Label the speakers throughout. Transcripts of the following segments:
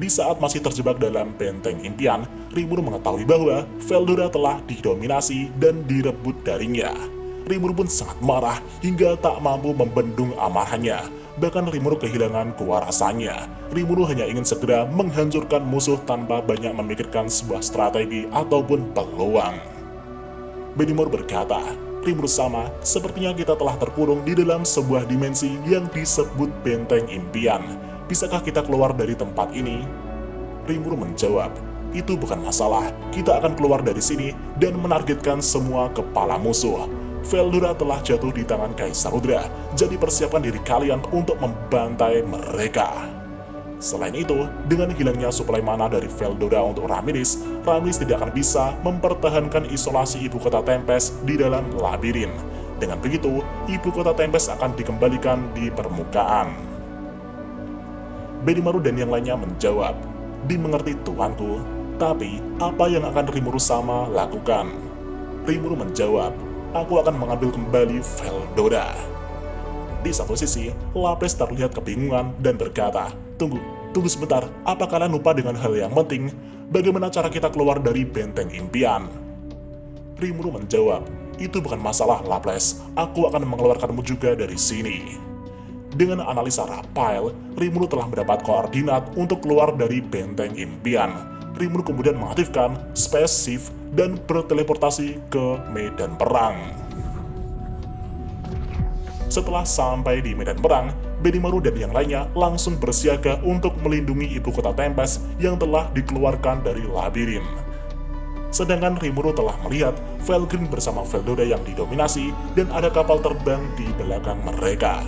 Speaker 1: Di saat masih terjebak dalam benteng impian, Rimuru mengetahui bahwa Veldora telah didominasi dan direbut darinya. Rimuru pun sangat marah hingga tak mampu membendung amarahnya. Bahkan Rimuru kehilangan kewarasannya. Rimuru hanya ingin segera menghancurkan musuh tanpa banyak memikirkan sebuah strategi ataupun peluang. Benimor berkata, Rimuru sama, sepertinya kita telah terkurung di dalam sebuah dimensi yang disebut benteng impian. Bisakah kita keluar dari tempat ini? Rimuru menjawab, itu bukan masalah, kita akan keluar dari sini dan menargetkan semua kepala musuh. Veldora telah jatuh di tangan Kaisar Rudra, jadi persiapkan diri kalian untuk membantai mereka. Selain itu, dengan hilangnya suplai mana dari Veldora untuk Ramiris tidak akan bisa mempertahankan isolasi ibu kota Tempest di dalam labirin. Dengan begitu, ibu kota Tempest akan dikembalikan di permukaan. Benimaru dan yang lainnya menjawab, dimengerti tuanku, tapi apa yang akan Rimuru sama lakukan? Rimuru menjawab, aku akan mengambil kembali Veldora. Di satu sisi, Lapis terlihat kebingungan dan berkata, Tunggu sebentar, apa kalian lupa dengan hal yang penting? Bagaimana cara kita keluar dari benteng impian? Rimuru menjawab, itu bukan masalah Lapis, aku akan mengeluarkanmu juga dari sini. Dengan analisa Raphael, Rimuru telah mendapat koordinat untuk keluar dari benteng impian. Rimuru kemudian mengaktifkan Space Shift dan berteleportasi ke medan perang. Setelah sampai di medan perang, Benimaru dan yang lainnya langsung bersiaga untuk melindungi ibu kota Tempest yang telah dikeluarkan dari labirin. Sedangkan Rimuru telah melihat Felgrin bersama Veldora yang didominasi dan ada kapal terbang di belakang mereka.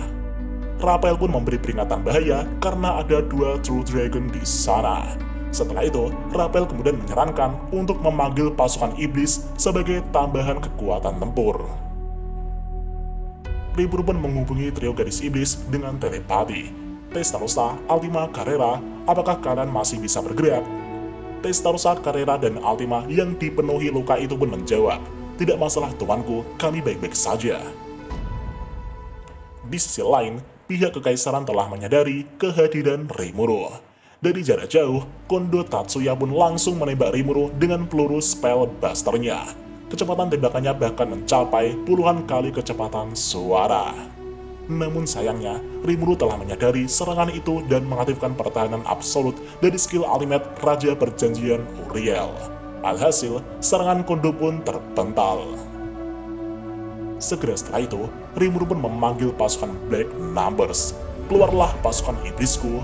Speaker 1: Raphael pun memberi peringatan bahaya karena ada 2 True Dragon di sana. Setelah itu, Raphael kemudian menyarankan untuk memanggil pasukan iblis sebagai tambahan kekuatan tempur. Rimuru pun menghubungi trio gadis iblis dengan telepati. Testarossa, Altima, Carrera, apakah kalian masih bisa bergerak? Testarossa, Carrera, dan Altima yang dipenuhi luka itu pun menjawab, tidak masalah tuanku, kami baik-baik saja. Di sisi lain, pihak kekaisaran telah menyadari kehadiran Rimuru. Dari jarak jauh, Kondo Tatsuya pun langsung menembak Rimuru dengan peluru spellbusternya. Kecepatan tembakannya bahkan mencapai puluhan kali kecepatan suara. Namun sayangnya, Rimuru telah menyadari serangan itu dan mengaktifkan pertahanan absolut dari skill ultimate Raja Perjanjian Uriel. Alhasil, serangan Kondo pun terpental. Segera setelah itu, Rimuru pun memanggil pasukan Black Numbers. Keluarlah pasukan iblisku.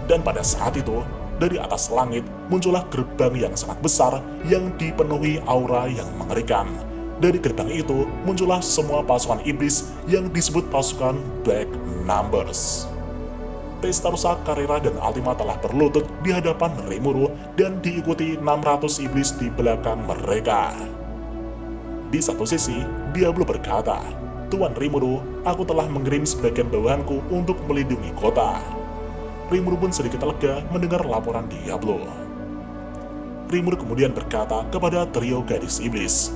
Speaker 1: Dan pada saat itu, dari atas langit muncullah gerbang yang sangat besar yang dipenuhi aura yang mengerikan. Dari gerbang itu muncullah semua pasukan iblis yang disebut pasukan Black Numbers. Testarossa, Carrera, dan Altima telah berlutut di hadapan Rimuru dan diikuti 600 iblis di belakang mereka. Di satu sisi, Diablo berkata, Tuan Rimuru, aku telah mengirim sebagian bawahanku untuk melindungi kota. Rimuru pun sedikit lega mendengar laporan Diablo. Rimuru kemudian berkata kepada trio gadis iblis,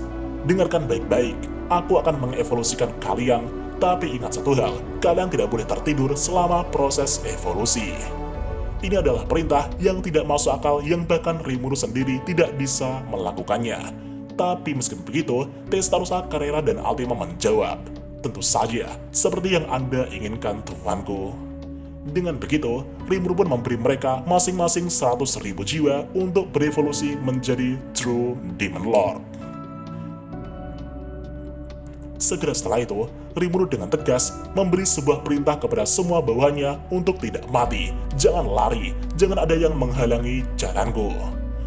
Speaker 1: dengarkan baik-baik, aku akan mengevolusikan kalian, tapi ingat satu hal, kalian tidak boleh tertidur selama proses evolusi. Ini adalah perintah yang tidak masuk akal yang bahkan Rimuru sendiri tidak bisa melakukannya. Tapi meskipun begitu, Testarossa, Carrera, dan Altima menjawab, tentu saja, seperti yang Anda inginkan tuanku. Dengan begitu, Rimuru pun memberi mereka masing-masing 100.000 jiwa untuk berevolusi menjadi True Demon Lord. Segera setelah itu, Rimuru dengan tegas memberi sebuah perintah kepada semua bawahannya untuk tidak mati, jangan lari, jangan ada yang menghalangi jalanku.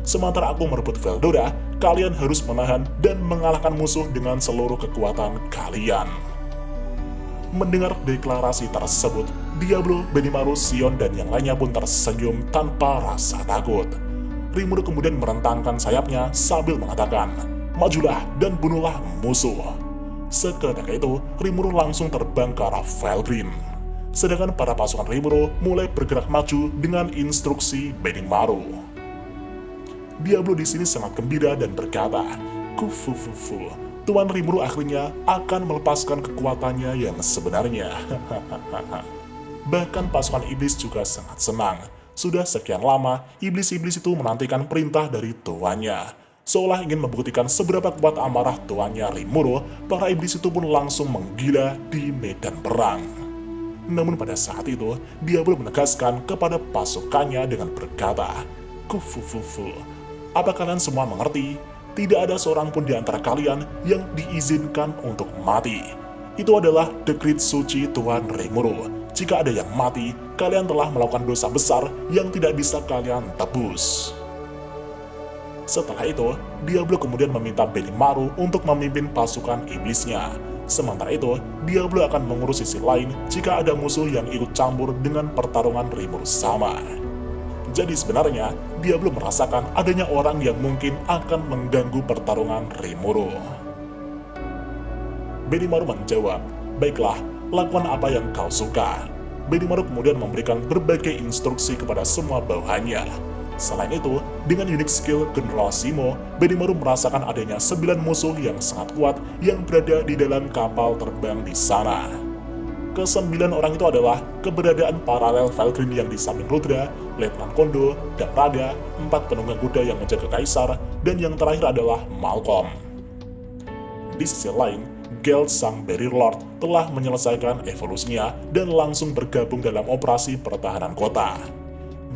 Speaker 1: Sementara aku merebut Veldora, kalian harus menahan dan mengalahkan musuh dengan seluruh kekuatan kalian. Mendengar deklarasi tersebut, Diablo, Benimaru, Sion, dan yang lainnya pun tersenyum tanpa rasa takut. Rimuru kemudian merentangkan sayapnya sambil mengatakan, majulah dan bunuhlah musuh. Seketika itu, Rimuru langsung terbang ke arah Felgrin. Sedangkan para pasukan Rimuru mulai bergerak maju dengan instruksi Benimaru. Diablo di sini sangat gembira dan berkata, kufufufu, Tuan Rimuru akhirnya akan melepaskan kekuatannya yang sebenarnya. Bahkan pasukan iblis juga sangat senang. Sudah sekian lama, iblis-iblis itu menantikan perintah dari tuannya. Seolah ingin membuktikan seberapa kuat amarah tuannya Rimuru, para iblis itu pun langsung menggila di medan perang. Namun pada saat itu, Diablo menegaskan kepada pasukannya dengan berkata, "Kufufufu, apa kalian semua mengerti? Tidak ada seorang pun di antara kalian yang diizinkan untuk mati. Itu adalah dekrit suci Tuan Rimuru. Jika ada yang mati, kalian telah melakukan dosa besar yang tidak bisa kalian tebus." Setelah itu, Diablo kemudian meminta Benimaru untuk memimpin pasukan iblisnya. Sementara itu, Diablo akan mengurus sisi lain jika ada musuh yang ikut campur dengan pertarungan Rimuru sama. Jadi sebenarnya, Diablo merasakan adanya orang yang mungkin akan mengganggu pertarungan Rimuru. Benimaru menjawab, "Baiklah, lakukan apa yang kau suka." Benimaru kemudian memberikan berbagai instruksi kepada semua bawahannya. Selain itu, dengan unik skill General Simo, Benimaru merasakan adanya 9 musuh yang sangat kuat yang berada di dalam kapal terbang di sana. Ke-9 orang itu adalah keberadaan paralel Valkyrie yang di samping Rudra, Letnan Kondo, dan Rada, 4 penunggang kuda yang menjaga Kaisar, dan yang terakhir adalah Malcolm. Di sisi lain, Geld sang Barrier Lord telah menyelesaikan evolusinya dan langsung bergabung dalam operasi pertahanan kota.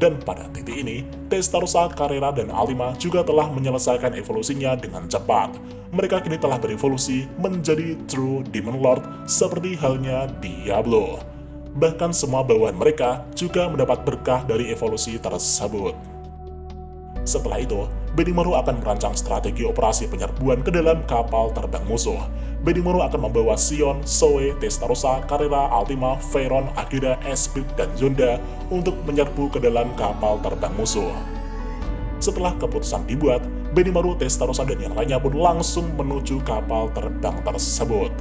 Speaker 1: Dan pada titik ini, Testarossa, Carrera, dan Altima juga telah menyelesaikan evolusinya dengan cepat. Mereka kini telah berevolusi menjadi True Demon Lord seperti halnya Diablo. Bahkan semua bawahan mereka juga mendapat berkah dari evolusi tersebut. Setelah itu, Benimaru akan merancang strategi operasi penyerbuan ke dalam kapal terbang musuh. Benimaru akan membawa Sion, Zoe, Testarossa, Carrera, Altima, Veyron, Akira, Esprit, dan Zonda untuk menyerbu ke dalam kapal terbang musuh. Setelah keputusan dibuat, Benimaru, Testarossa, dan yang lainnya pun langsung menuju kapal terbang tersebut.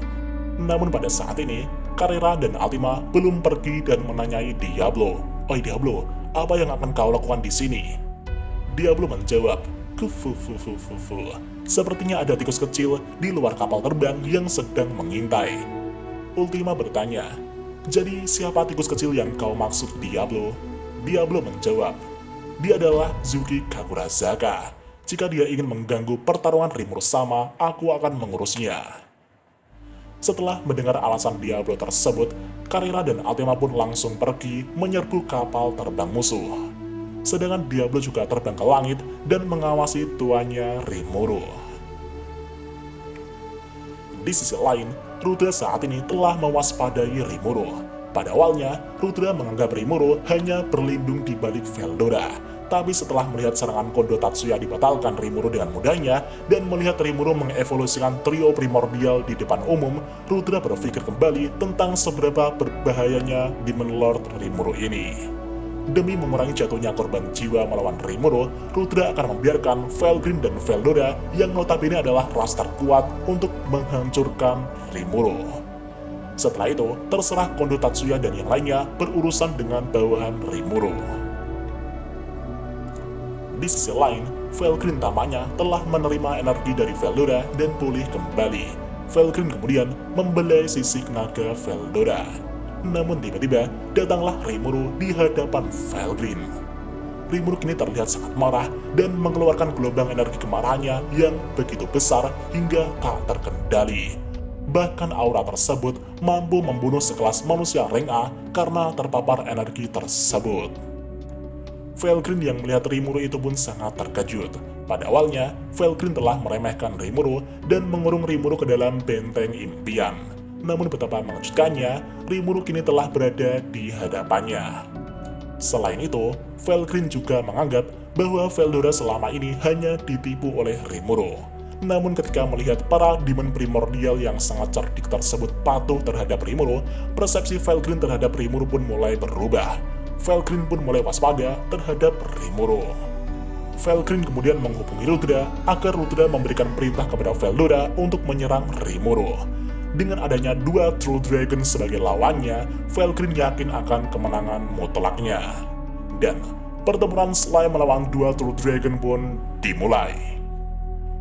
Speaker 1: Namun pada saat ini, Carrera dan Altima belum pergi dan menanyai Diablo. "Oi Diablo, apa yang akan kau lakukan di sini?" Diablo menjawab, "Kufufufufufu. Sepertinya ada tikus kecil di luar kapal terbang yang sedang mengintai." Ultima bertanya, "Jadi siapa tikus kecil yang kau maksud Diablo?" Diablo menjawab, "Dia adalah Zuki Kakurazaka. Jika dia ingin mengganggu pertarungan Rimuru sama, aku akan mengurusnya." Setelah mendengar alasan Diablo tersebut, Carrera dan Altima pun langsung pergi menyerbu kapal terbang musuh. Sedangkan Diablo juga terbang ke langit dan mengawasi tuannya Rimuru. Di sisi lain, Rudra saat ini telah mewaspadai Rimuru. Pada awalnya, Rudra menganggap Rimuru hanya berlindung di balik Veldora. Tapi setelah melihat serangan Kondo Tatsuya dibatalkan Rimuru dengan mudahnya, dan melihat Rimuru mengevolusikan trio primordial di depan umum, Rudra berpikir kembali tentang seberapa berbahayanya Demon Lord Rimuru ini. Demi mengurangi jatuhnya korban jiwa melawan Rimuru, Rudra akan membiarkan Valkyrie dan Veldora yang notabene adalah ras terkuat untuk menghancurkan Rimuru. Setelah itu, terserah Kondo Tatsuya dan yang lainnya berurusan dengan bawahan Rimuru. Di sisi lain, Valkyrie tampaknya telah menerima energi dari Veldora dan pulih kembali. Valkyrie kemudian membelai sisik naga Veldora. Namun tiba-tiba, datanglah Rimuru di hadapan Valkyrie. Rimuru kini terlihat sangat marah dan mengeluarkan gelombang energi kemarahannya yang begitu besar hingga tak terkendali. Bahkan aura tersebut mampu membunuh sekelas manusia rank A karena terpapar energi tersebut. Valkyrie yang melihat Rimuru itu pun sangat terkejut. Pada awalnya, Valkyrie telah meremehkan Rimuru dan mengurung Rimuru ke dalam benteng impian. Namun betapa mengejutkannya, Rimuru kini telah berada di hadapannya. Selain itu, Valkyrie juga menganggap bahwa Veldora selama ini hanya ditipu oleh Rimuru. Namun ketika melihat para demon primordial yang sangat cerdik tersebut patuh terhadap Rimuru, persepsi Valkyrie terhadap Rimuru pun mulai berubah. Valkyrie pun mulai waspada terhadap Rimuru. Valkyrie kemudian menghubungi Rudra agar Rudra memberikan perintah kepada Veldora untuk menyerang Rimuru. Dengan adanya 2 True Dragon sebagai lawannya, Valkyrie yakin akan kemenangan mutlaknya. Dan pertempuran slime melawan 2 True Dragon pun dimulai.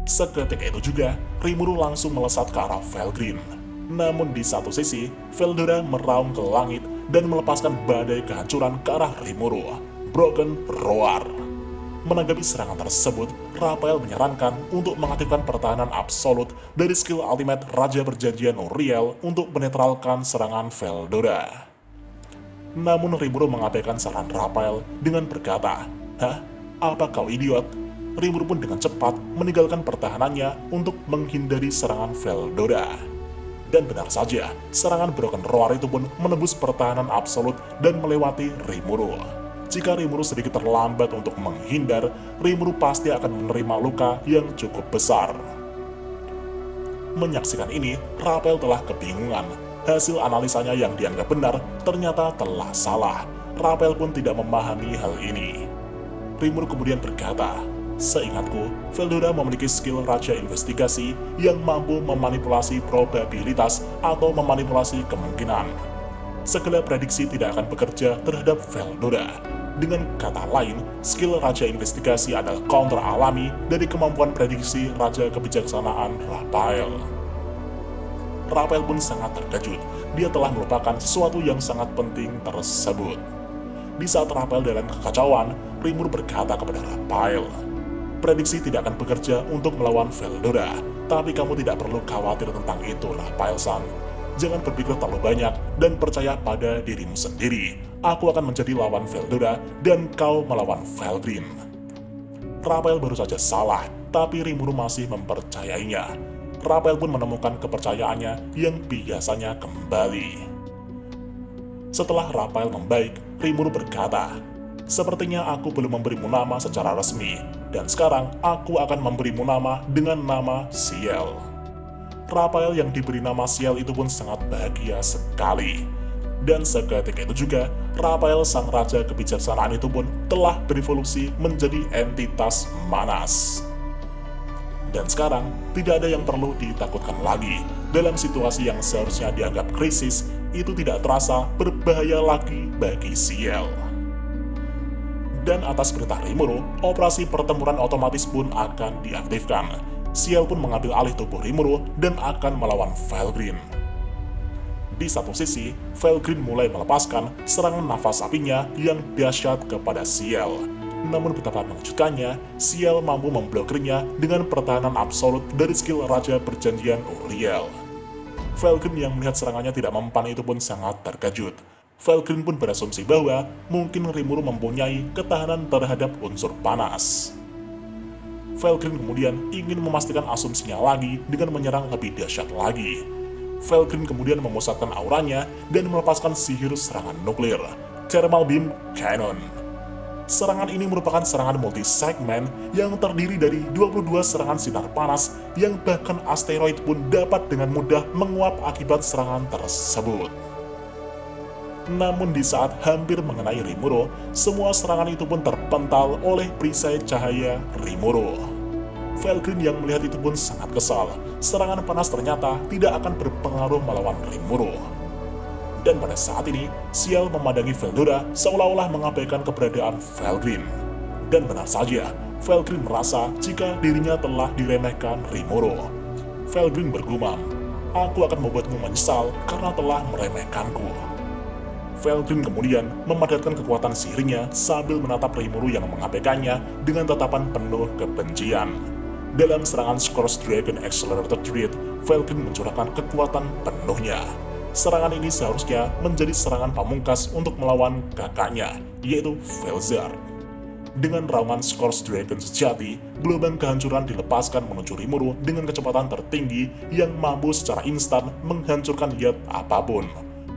Speaker 1: Seketika itu juga, Rimuru langsung melesat ke arah Valkyrie. Namun di satu sisi, Veldora meraung ke langit dan melepaskan badai kehancuran ke arah Rimuru. Broken Roar. Menanggapi serangan tersebut, Raphael menyarankan untuk mengaktifkan pertahanan absolut dari skill ultimate Raja Perjanjian Uriel untuk menetralkan serangan Veldora. Namun Rimuru mengabaikan saran Raphael dengan berkata, "Hah? Apa kau idiot?" Rimuru pun dengan cepat meninggalkan pertahanannya untuk menghindari serangan Veldora. Dan benar saja, serangan Broken Roar itu pun menembus pertahanan absolut dan melewati Rimuru. Jika Rimuru sedikit terlambat untuk menghindar, Rimuru pasti akan menerima luka yang cukup besar. Menyaksikan ini, Raphael telah kebingungan. Hasil analisanya yang dianggap benar ternyata telah salah. Raphael pun tidak memahami hal ini. Rimuru kemudian berkata, "Seingatku, Veldora memiliki skill Raja Investigasi yang mampu memanipulasi probabilitas atau memanipulasi kemungkinan. Segala prediksi tidak akan bekerja terhadap Veldora. Dengan kata lain, skill Raja Investigasi adalah counter alami dari kemampuan prediksi Raja Kebijaksanaan Raphael." Raphael pun sangat terkejut. Dia telah melupakan sesuatu yang sangat penting tersebut. Di saat Raphael dalam kekacauan, Rimuru berkata kepada Raphael, "Prediksi tidak akan bekerja untuk melawan Veldora, tapi kamu tidak perlu khawatir tentang itu, Raphael-san. Jangan berpikir terlalu banyak dan percaya pada dirimu sendiri. Aku akan menjadi lawan Veldora dan kau melawan Felgreen." Raphael baru saja salah, tapi Rimuru masih mempercayainya. Raphael pun menemukan kepercayaannya yang biasanya kembali. Setelah Raphael membaik, Rimuru berkata, "Sepertinya aku belum memberimu nama secara resmi, dan sekarang aku akan memberimu nama dengan nama Ciel." Raphael yang diberi nama Ciel itu pun sangat bahagia sekali. Dan seketika itu juga, Raphael sang Raja Kebijaksanaan itu pun telah berevolusi menjadi entitas manas. Dan sekarang, tidak ada yang perlu ditakutkan lagi. Dalam situasi yang seharusnya dianggap krisis, itu tidak terasa berbahaya lagi bagi Ciel. Dan atas perintah Rimuru, operasi pertempuran otomatis pun akan diaktifkan. Ciel pun mengambil alih tubuh Rimuru dan akan melawan Felgreen. Di satu sisi, Felgreen mulai melepaskan serangan nafas apinya yang dahsyat kepada Ciel. Namun betapa mengejutkannya, Ciel mampu memblokirnya dengan pertahanan absolut dari skill Raja Perjanjian Uriel. Felgreen yang melihat serangannya tidak mempan itu pun sangat terkejut. Felgreen pun berasumsi bahwa mungkin Rimuru mempunyai ketahanan terhadap unsur panas. Felgreen kemudian ingin memastikan asumsinya lagi dengan menyerang lebih dahsyat lagi. Felgreen kemudian memusatkan auranya dan melepaskan sihir serangan nuklir, Thermal Beam Cannon. Serangan ini merupakan serangan multi-segmen yang terdiri dari 22 serangan sinar panas yang bahkan asteroid pun dapat dengan mudah menguap akibat serangan tersebut. Namun di saat hampir mengenai Rimuru, semua serangan itu pun terpental oleh perisai cahaya Rimuru. Felgreen yang melihat itu pun sangat kesal. Serangan panas ternyata tidak akan berpengaruh melawan Rimuru. Dan pada saat ini, Ciel memandangi Veldora seolah-olah mengabaikan keberadaan Felgreen. Dan benar saja, Felgreen merasa jika dirinya telah diremehkan Rimuru. Felgreen bergumam, "Aku akan membuatmu menyesal karena telah meremehkanku." Felgreen kemudian memadatkan kekuatan sihirnya sambil menatap Rimuru yang mengabaikannya dengan tatapan penuh kebencian. Dalam serangan Scourge Dragon Accelerated Threat, Felgreen mencurahkan kekuatan penuhnya. Serangan ini seharusnya menjadi serangan pamungkas untuk melawan kakaknya, yaitu Velzard. Dengan raungan Scourge Dragon sejati, gelombang kehancuran dilepaskan menuju Rimuru dengan kecepatan tertinggi yang mampu secara instan menghancurkan yat apapun.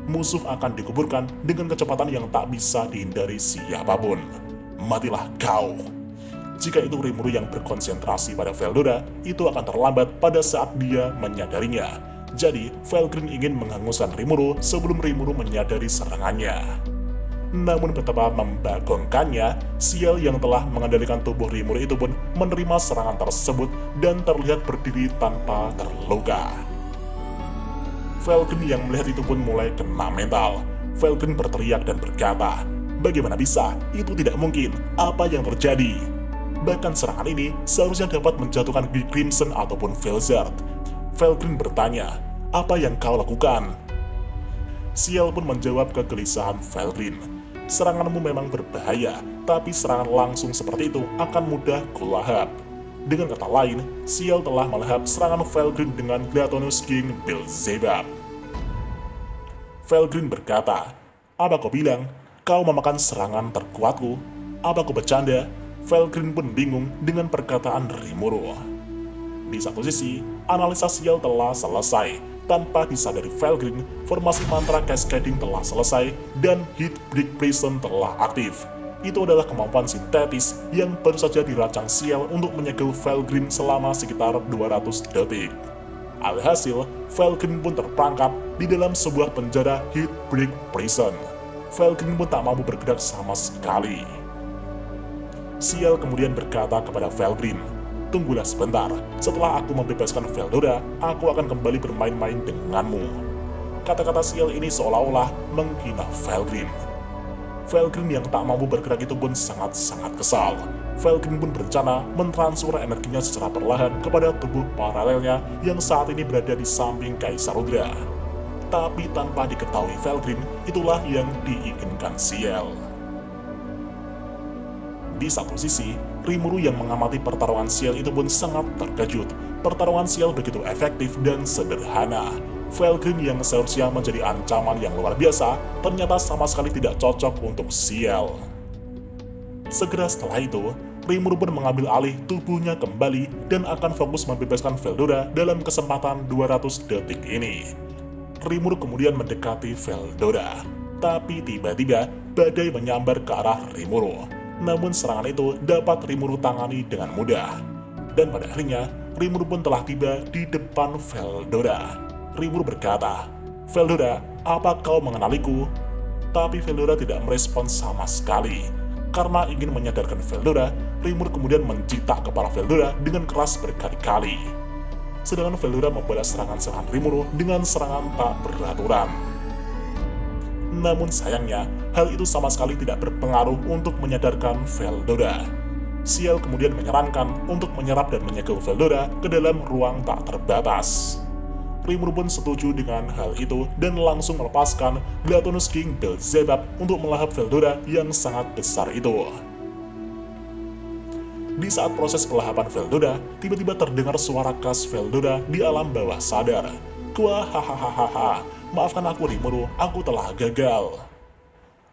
Speaker 1: Musuh akan dikuburkan dengan kecepatan yang tak bisa dihindari siapapun. Matilah kau! Jika itu Rimuru yang berkonsentrasi pada Veldora, itu akan terlambat pada saat dia menyadarinya. Jadi, Felgreen ingin menghanguskan Rimuru sebelum Rimuru menyadari serangannya. Namun betapa membagongkannya, Ciel yang telah mengendalikan tubuh Rimuru itu pun menerima serangan tersebut dan terlihat berdiri tanpa terluka. Felgreen yang melihat itu pun mulai kena mental. Felgreen berteriak dan berkata, "Bagaimana bisa? Itu tidak mungkin. Apa yang terjadi?" Bahkan serangan ini seharusnya dapat menjatuhkan Big Crimson ataupun Velzard. Felgreen bertanya, "Apa yang kau lakukan?" Ciel pun menjawab kegelisahan Felgreen. seranganmu memang berbahaya, tapi serangan langsung seperti itu akan mudah kulahap. Dengan kata lain, Ciel telah melahap serangan Felgrin dengan Gelatonus King Beelzebub. Felgrin berkata, "Apa kau bilang? Kau memakan serangan terkuatku? Apa kau bercanda?" Felgrin pun bingung dengan perkataan Rimuru. Di satu sisi, analisa Ciel telah selesai. Tanpa disadari Felgrin, formasi mantra Cascading telah selesai dan Heatbreak Prison telah aktif. Itu adalah kemampuan sintetis yang baru saja dirancang Ciel untuk menyegel Felgrin selama sekitar 200 detik. Alhasil, Felgrin pun terperangkap di dalam sebuah penjara Heatbreak Prison. Felgrin pun tak mampu bergerak sama sekali. Ciel kemudian berkata kepada Felgrin, "Tunggulah sebentar, setelah aku membebaskan Veldora, aku akan kembali bermain-main denganmu." Kata-kata Ciel ini seolah-olah menghina Felgrin. Felgrin yang tak mampu bergerak itu pun sangat-sangat kesal. Felgrin pun berencana mentransfer energinya secara perlahan kepada tubuh paralelnya yang saat ini berada di samping Kaisar Rudra. Tapi tanpa diketahui Felgrin, itulah yang diinginkan Ciel. Di satu sisi, Rimuru yang mengamati pertarungan Ciel itu pun sangat terkejut. Pertarungan Ciel begitu efektif dan sederhana. Felgrin yang seharusnya menjadi ancaman yang luar biasa, ternyata sama sekali tidak cocok untuk Ciel. Segera setelah itu, Rimuru pun mengambil alih tubuhnya kembali dan akan fokus membebaskan Veldora dalam kesempatan 200 detik ini. Rimuru kemudian mendekati Veldora, tapi tiba-tiba badai menyambar ke arah Rimuru. Namun serangan itu dapat Rimuru tangani dengan mudah. Dan pada akhirnya, Rimuru pun telah tiba di depan Veldora. Rimuru berkata, "Veldora, apa kau mengenaliku?" Tapi Veldora tidak merespons sama sekali. Karena ingin menyadarkan Veldora, Rimuru kemudian mencitak kepala Veldora dengan keras berkali-kali. Sedangkan Veldora membalas serangan-serangan Rimuru dengan serangan tak beraturan. Namun sayangnya, hal itu sama sekali tidak berpengaruh untuk menyadarkan Veldora. Ciel kemudian menyarankan untuk menyerap dan menyegel Veldora ke dalam ruang tak terbatas. Rimuru pun setuju dengan hal itu dan langsung melepaskan Gelatonus King Beelzebub untuk melahap Veldora yang sangat besar itu. Di saat proses pelahapan Veldora, tiba-tiba terdengar suara khas Veldora di alam bawah sadar. "Kuah, hahaha, maafkan aku Rimuru, aku telah gagal."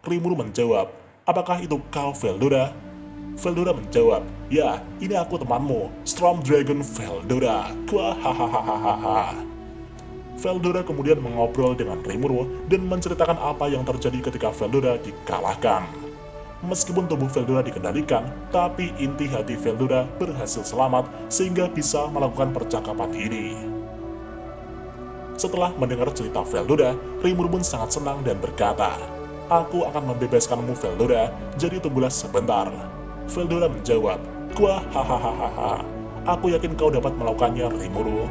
Speaker 1: Rimuru menjawab, "Apakah itu kau Veldora?" Veldora menjawab, "Ya, ini aku temanmu, Storm Dragon Veldora. Kuah, hahaha." Veldora kemudian mengobrol dengan Rimuru dan menceritakan apa yang terjadi ketika Veldora dikalahkan. Meskipun tubuh Veldora dikendalikan, tapi inti hati Veldora berhasil selamat sehingga bisa melakukan percakapan ini. Setelah mendengar cerita Veldora, Rimuru pun sangat senang dan berkata, "Aku akan membebaskanmu Veldora, jadi tunggulah sebentar." Veldora menjawab, "Kuah, hahaha, aku yakin kau dapat melakukannya Rimuru."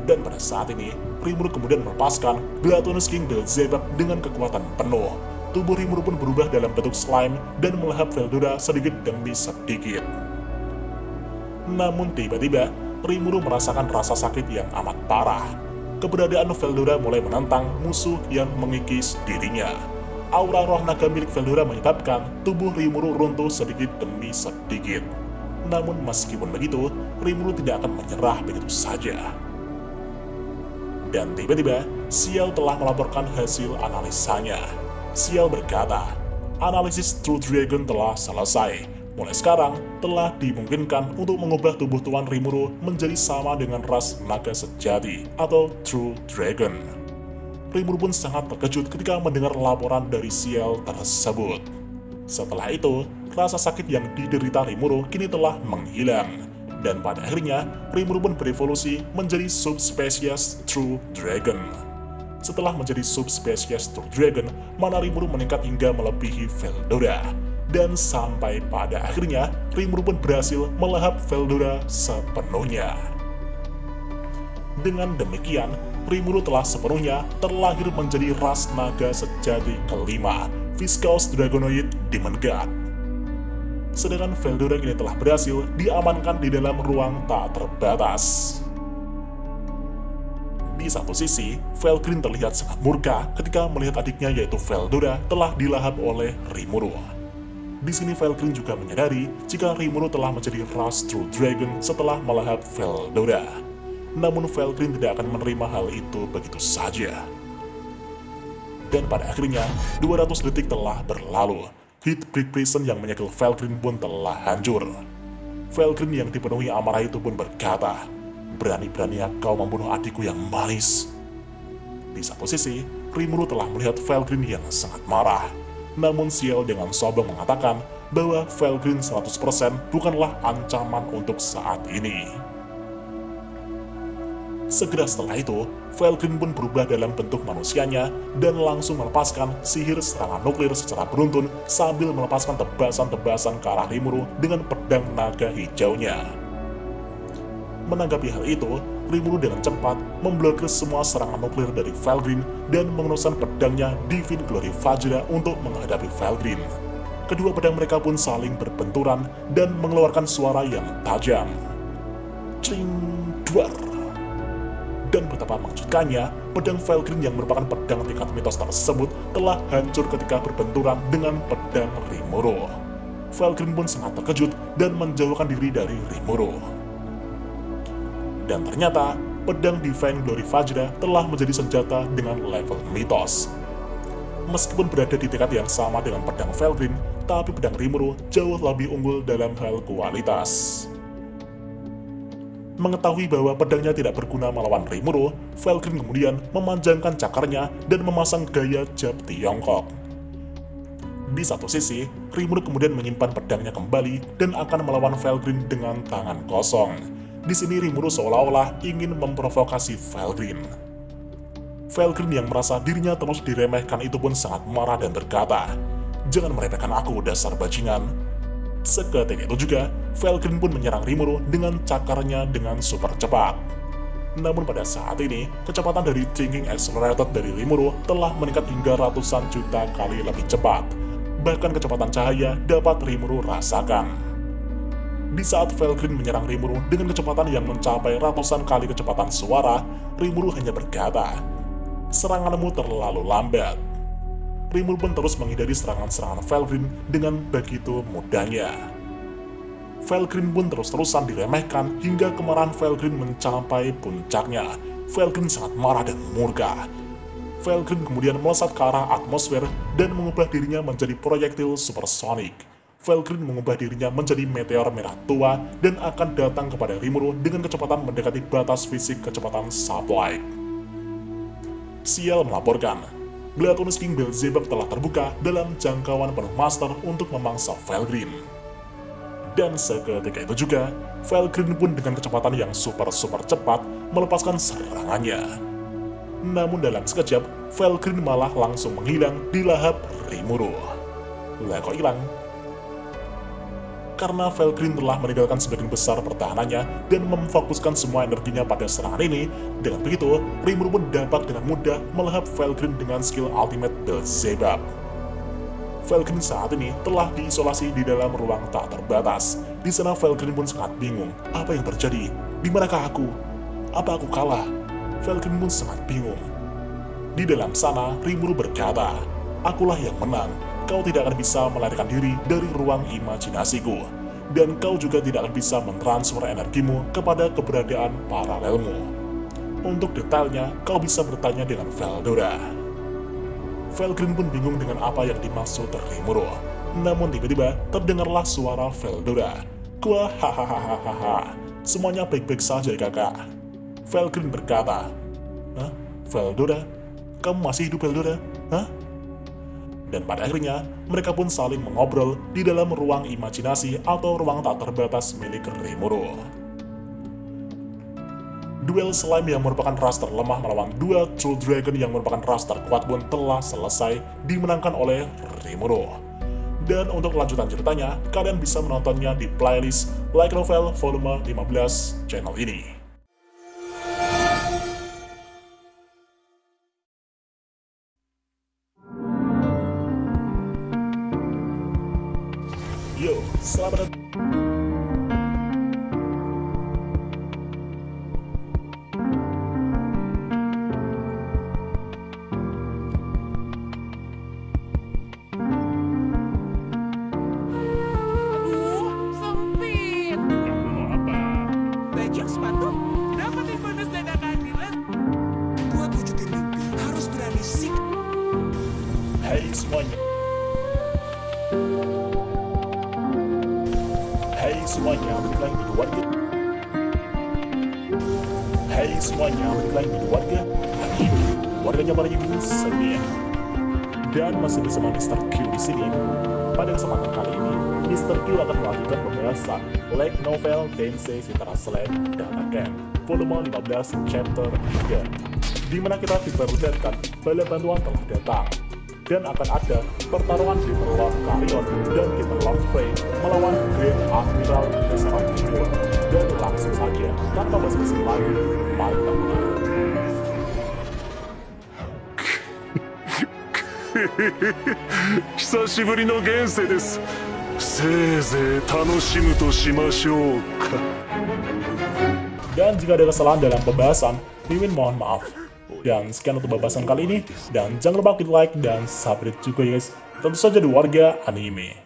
Speaker 1: Dan pada saat ini, Rimuru kemudian melepaskan Gelatonus King Beelzebub dengan kekuatan penuh. Tubuh Rimuru pun berubah dalam bentuk slime dan melahap Veldora sedikit demi sedikit. Namun tiba-tiba, Rimuru merasakan rasa sakit yang amat parah. Keberadaan Veldora mulai menantang musuh yang mengikis dirinya. Aura roh naga milik Veldora menyebabkan tubuh Rimuru runtuh sedikit demi sedikit. Namun meskipun begitu, Rimuru tidak akan menyerah begitu saja. Dan tiba-tiba, Ciel telah melaporkan hasil analisanya. Ciel berkata, "Analisis True Dragon telah selesai. Mulai sekarang, telah dimungkinkan untuk mengubah tubuh Tuan Rimuru menjadi sama dengan ras naga sejati atau True Dragon." Rimuru pun sangat terkejut ketika mendengar laporan dari Ciel tersebut. Setelah itu, rasa sakit yang diderita Rimuru kini telah menghilang. Dan pada akhirnya, Rimuru pun berevolusi menjadi subspesies True Dragon. Setelah menjadi subspesies True Dragon, mana Rimuru meningkat hingga melebihi Veldora. Dan sampai pada akhirnya, Rimuru pun berhasil melahap Veldora sepenuhnya. Dengan demikian, Rimuru telah sepenuhnya terlahir menjadi ras naga sejati kelima, Viscous Dragonoid Demon God. Sedangkan Veldora kini telah berhasil diamankan di dalam ruang tak terbatas. Di Di satu sisi, Felgrin terlihat sangat murka ketika melihat adiknya yaitu Veldora telah dilahap oleh Rimuru. Di sini Felgrin juga menyadari jika Rimuru telah menjadi ras True Dragon setelah melahap Veldora. Namun Felgrin tidak akan menerima hal itu begitu saja. Dan pada akhirnya, 200 detik telah berlalu. Heatbreak Prison yang menyegel Felgrin pun telah hancur. Felgrin yang dipenuhi amarah itu pun berkata, "Berani-beraninya kau membunuh adikku yang manis." Di satu sisi, Rimuru telah melihat Felgrin yang sangat marah. Namun Ciel dengan sombong mengatakan bahwa Felgrin 100% bukanlah ancaman untuk saat ini. Segera setelah itu, Felgrin pun berubah dalam bentuk manusianya dan langsung melepaskan sihir serangan nuklir secara beruntun sambil melepaskan tebasan-tebasan ke arah Rimuru dengan pedang naga hijaunya. Menanggapi hal itu, Rimuru dengan cepat memblokir semua serangan nuklir dari Felgrin dan menggunakan pedangnya Divine Glory Vajra untuk menghadapi Felgrin. Kedua pedang mereka pun saling berbenturan dan mengeluarkan suara yang tajam. Cing, duar. Dan betapa mengejutkannya, pedang Felgrin yang merupakan pedang tingkat mitos tersebut telah hancur ketika berbenturan dengan pedang Rimuru. Felgrin pun sangat terkejut dan menjauhkan diri dari Rimuru. Dan ternyata, pedang Divine Glory Vajra telah menjadi senjata dengan level mitos. Meskipun berada di tingkat yang sama dengan pedang Felgrin, tapi pedang Rimuru jauh lebih unggul dalam hal kualitas. Mengetahui bahwa pedangnya tidak berguna melawan Rimuru, Felgrin kemudian memanjangkan cakarnya dan memasang gaya jab Tiongkok. Di satu sisi, Rimuru kemudian menyimpan pedangnya kembali dan akan melawan Felgrin dengan tangan kosong. Di sini Rimuru seolah-olah ingin memprovokasi Felgrin. Felgrin yang merasa dirinya terus diremehkan itu pun sangat marah dan berkata, "Jangan meremehkan aku, dasar bajingan." Seketika itu juga, Felgrin pun menyerang Rimuru dengan cakarnya dengan super cepat. Namun pada saat ini, kecepatan dari Thinking Accelerated dari Rimuru telah meningkat hingga ratusan juta kali lebih cepat. Bahkan kecepatan cahaya dapat Rimuru rasakan. Di saat Felgrin menyerang Rimuru dengan kecepatan yang mencapai ratusan kali kecepatan suara, Rimuru hanya berkata, "Seranganmu terlalu lambat." Rimuru pun terus menghindari serangan-serangan Felgrin dengan begitu mudahnya. Felgrin pun terus-terusan diremehkan hingga kemarahan Felgrin mencapai puncaknya. Felgrin sangat marah dan murka. Felgrin kemudian melesat ke arah atmosfer dan mengubah dirinya menjadi proyektil supersonik. Felgrin mengubah dirinya menjadi meteor merah tua dan akan datang kepada Rimuru dengan kecepatan mendekati batas fisik kecepatan sublight. Ciel melaporkan, Glutonous King Beelzebub telah terbuka dalam jangkauan penuh master untuk memangsa Felgrin. Dan seketika itu juga, Felgrin pun dengan kecepatan yang super cepat melepaskan serangannya. Namun dalam sekejap, Felgrin malah langsung menghilang di lahap Rimuru. Lah kok hilang? Karena Felgrin telah meninggalkan sebagian besar pertahanannya dan memfokuskan semua energinya pada serangan ini, dengan begitu, Rimuru pun dapat dengan mudah melahap Felgrin dengan skill ultimate Beelzebub. Felgrin saat ini telah diisolasi di dalam ruang tak terbatas. Di sana Felgrin pun sangat bingung, apa yang terjadi? Di manakah aku? Apa aku kalah? Felgrin pun sangat bingung. Di dalam sana, Rimuru berkata, "Akulah yang menang. Kau tidak akan bisa melarikan diri dari ruang imajinasiku, dan kau juga tidak akan bisa mentransfer energimu kepada keberadaan paralelmu. Untuk detailnya, kau bisa bertanya dengan Veldora." Felgrin pun bingung dengan apa yang dimaksud Rimuru. Namun tiba-tiba terdengarlah suara Veldora. "Gua hahaha, semuanya baik-baik saja kakak." Felgrin berkata, "Hah? Veldora? Kamu masih hidup Veldora? Hah?" Dan pada akhirnya, mereka pun saling mengobrol di dalam ruang imajinasi atau ruang tak terbatas milik Rimuru. Duel slime yang merupakan ras terlemah melawan dua True Dragon yang merupakan ras terkuat pun telah selesai dimenangkan oleh Rimuru. Dan untuk lanjutan ceritanya, kalian bisa menontonnya di playlist Like Novel Volume 15 channel ini. Yo, selamat datang. semuanya, balik lagi di warga. Hai semuanya, balik lagi di warga. Hari ini, warganya para Yumin serunya. Dan masih bersama Mr. Q di sini. Pada kesempatan kali ini, Mr. Q akan melakukan pembahasan light novel Tensei Shitara Slam Dataken volume 15 chapter 3, di mana kita diperlihatkan bala bantuan telah datang dan akan ada pertarungan di Lord Carrion dan di Lord Frey melawan Grand Admiral Keseran Timur. Dan langsung saja, tanpa basa-basi lagi, mari kita mulai.
Speaker 2: 久しぶりの現世です。せいぜい楽しむとしましょうか。
Speaker 1: Dan jika ada kesalahan dalam pembahasan, Mimin mohon maaf. Dan sekian untuk pembahasan kali ini, dan jangan lupa klik like dan subscribe juga ya guys. Tentu saja di warga anime.